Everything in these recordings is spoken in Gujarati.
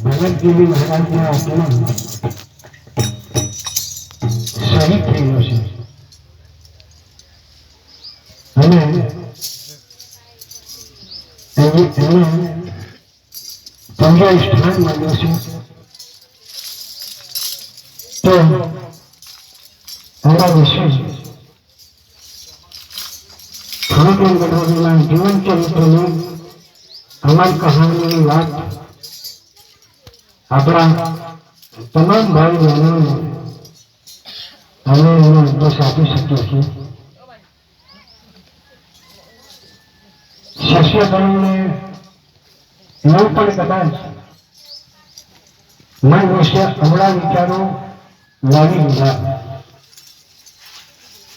ભગતજીવી મહારાજનો આત્મા શહીદ થયેલો છે અને એને પૂજા સ્થાન મળ્યું છે. તો એના વિશે હનુમાન ગઢવાના જીવન ચરિત્રની અમારી કહાનીની વાત આપણા તમામ ભાઈ બહેનોને અમે એનો ઉપદેશ આપી શકીએ છીએ. શિષ્યગણોને એવું પણ કદાચ મન વિશે અવળા વિચારો લાવી દીધા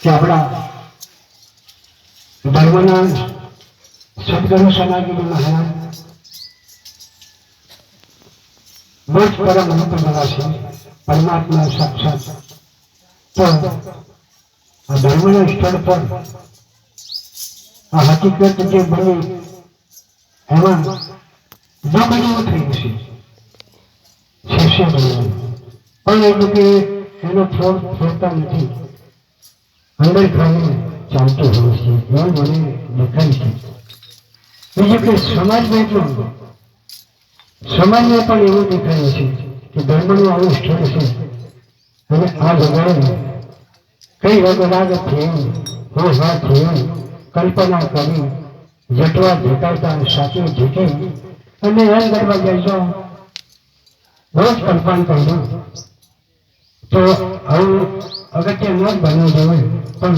કે આપણા ધર્મના સદગુરુ સનાતન મહારાજ બહુ જ પરમ મહત્વના છે, પરમાત્મા સાક્ષાત. તો આ ધર્મના સ્થળ પર આ હકીકત જે બની એમાં દુઃખ જેવું થયું છે શિષ્ય બનવાનું, પણ એટલું કે એનો ફોડ ફોડતા નથી, અંદર ખાલી ચાલતું હોય છે એવું મને દેખાય છે. બીજું કે સમાજને પણ એવું દેખાય છે કે ધર્મનું આવું સ્થળ છે અને આ જગ્યાએ કઈ રગરાગ થયું હોશા થયું કલ્પના કરી જટવા ઝેકાવતા સાથે ઝીકી અને એમ કરવા જઈશો રોજ કલ્પના કર્યું તો આવું અગત્ય ન બનવું જોઈએ. પણ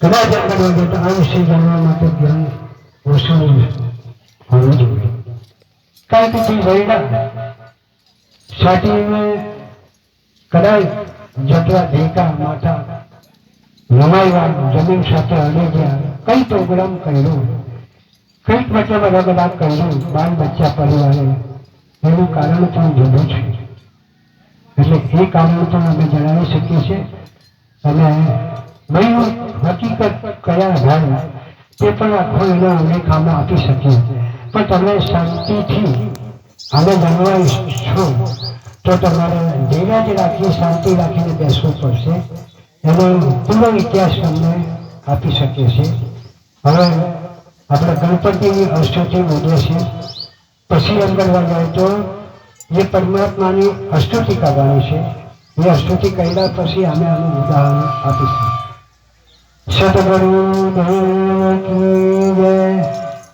કદાચ એમ કરવા જતા આ વિશે જાણવા માટે જ્ઞાન ઓછું હોવું જોઈએ. કારણ કે જે વૈડા સાથે કદાચ જટવા ધેકા માથા નમાવ્યા જમીન સાથે અડી ગયા, કઈ પ્રોગ્રામ કર્યો, કઈક મતલબ અલગ અલગ કર્યું બાળ બચ્ચા પરિવારે, એનું કારણ પણ જુદું છે. એટલે એ કારણ પણ અમે જણાવી શકીએ છીએ અને ભાઈ હકીકત કયા હોય તે પણ આખો એનો અમેખામાં આપી શકીએ. પણ તમે શાંતિથી આને જાણવા ઈચ્છો તો તમારે ધીરજ રાખી શાંતિ રાખીને બેસવું પડશે. એનો પૂરો ઇતિહાસ તમને આપી શકીએ છીએ. હવે આપણે ગણપતિની અષ્ટોત્તરી બોલીએ છીએ, પછી અંદર જાય તો જે પરમાત્માની અષ્ટોત્તરી કરવાની છે એ અષ્ટોત્તરી કર્યા પછી અમે આનું ઉદાહરણ આપીશું. સદગુરુ દેવ કી જય.